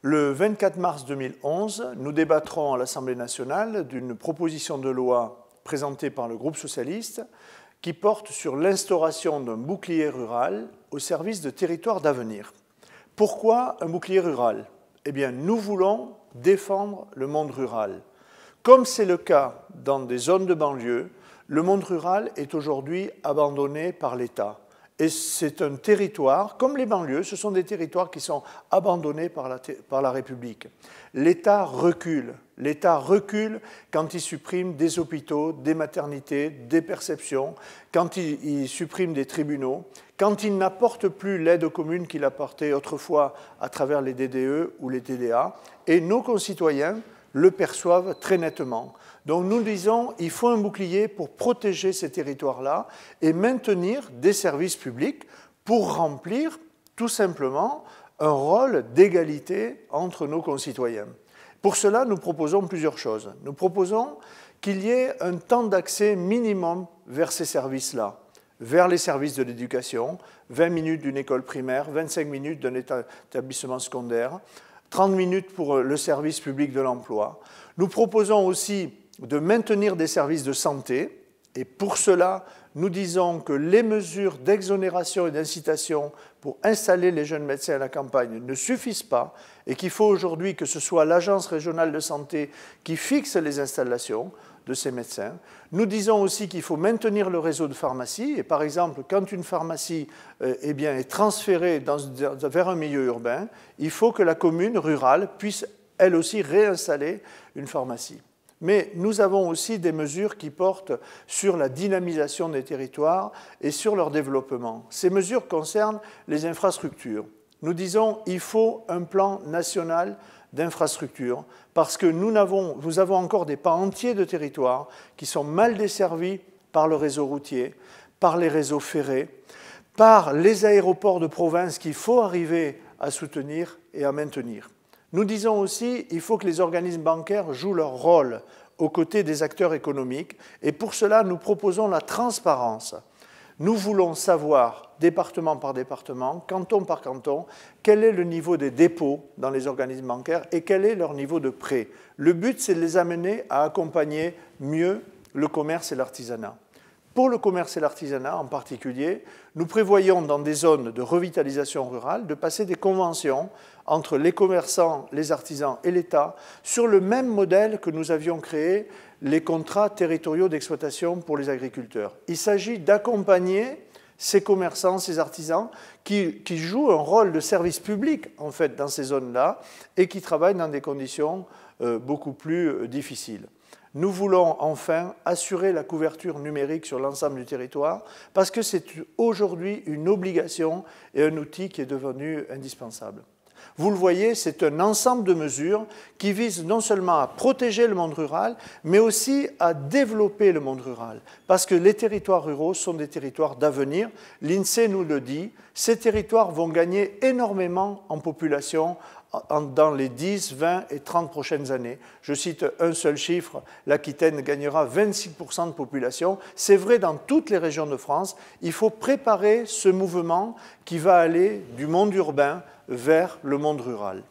Le 24 mars 2011, nous débattrons à l'Assemblée nationale d'une proposition de loi présentée par le groupe socialiste qui porte sur l'instauration d'un bouclier rural au service de territoires d'avenir. Pourquoi un bouclier rural? Eh bien, nous voulons défendre le monde rural. Comme c'est le cas dans des zones de banlieue, le monde rural est aujourd'hui abandonné par l'État. Et c'est un territoire, comme les banlieues, ce sont des territoires qui sont abandonnés par la République. L'État recule. L'État recule quand il supprime des hôpitaux, des maternités, des perceptions, quand il supprime des tribunaux, quand il n'apporte plus l'aide aux communes qu'il apportait autrefois à travers les DDE ou les TDA. Et nos concitoyens le perçoivent très nettement. Donc nous disons qu'il faut un bouclier pour protéger ces territoires-là et maintenir des services publics pour remplir tout simplement un rôle d'égalité entre nos concitoyens. Pour cela, nous proposons plusieurs choses. Nous proposons qu'il y ait un temps d'accès minimum vers ces services-là, vers les services de l'éducation, 20 minutes d'une école primaire, 25 minutes d'un établissement secondaire, 30 minutes pour le service public de l'emploi. Nous proposons aussi de maintenir des services de santé, et pour cela, nous disons que les mesures d'exonération et d'incitation pour installer les jeunes médecins à la campagne ne suffisent pas, et qu'il faut aujourd'hui que ce soit l'Agence régionale de santé qui fixe les installations de ces médecins. Nous disons aussi qu'il faut maintenir le réseau de pharmacies, et par exemple, quand une pharmacie est transférée vers un milieu urbain, il faut que la commune rurale puisse elle aussi réinstaller une pharmacie. Mais nous avons aussi des mesures qui portent sur la dynamisation des territoires et sur leur développement. Ces mesures concernent les infrastructures. Nous disons qu'il faut un plan national d'infrastructures parce que nous avons encore des pans entiers de territoires qui sont mal desservis par le réseau routier, par les réseaux ferrés, par les aéroports de province qu'il faut arriver à soutenir et à maintenir. Nous disons aussi qu'il faut que les organismes bancaires jouent leur rôle aux côtés des acteurs économiques et pour cela, nous proposons la transparence. Nous voulons savoir, département par département, canton par canton, quel est le niveau des dépôts dans les organismes bancaires et quel est leur niveau de prêt. Le but, c'est de les amener à accompagner mieux le commerce et l'artisanat. Pour le commerce et l'artisanat en particulier, nous prévoyons dans des zones de revitalisation rurale de passer des conventions entre les commerçants, les artisans et l'État sur le même modèle que nous avions créé les contrats territoriaux d'exploitation pour les agriculteurs. Il s'agit d'accompagner ces commerçants, ces artisans qui jouent un rôle de service public en fait dans ces zones-là et qui travaillent dans des conditions beaucoup plus difficiles. Nous voulons enfin assurer la couverture numérique sur l'ensemble du territoire parce que c'est aujourd'hui une obligation et un outil qui est devenu indispensable. Vous le voyez, c'est un ensemble de mesures qui visent non seulement à protéger le monde rural, mais aussi à développer le monde rural. Parce que les territoires ruraux sont des territoires d'avenir. L'INSEE nous le dit, ces territoires vont gagner énormément en population dans les 10, 20 et 30 prochaines années. Je cite un seul chiffre, l'Aquitaine gagnera 26% de population. C'est vrai dans toutes les régions de France. Il faut préparer ce mouvement qui va aller du monde urbain vers le monde rural.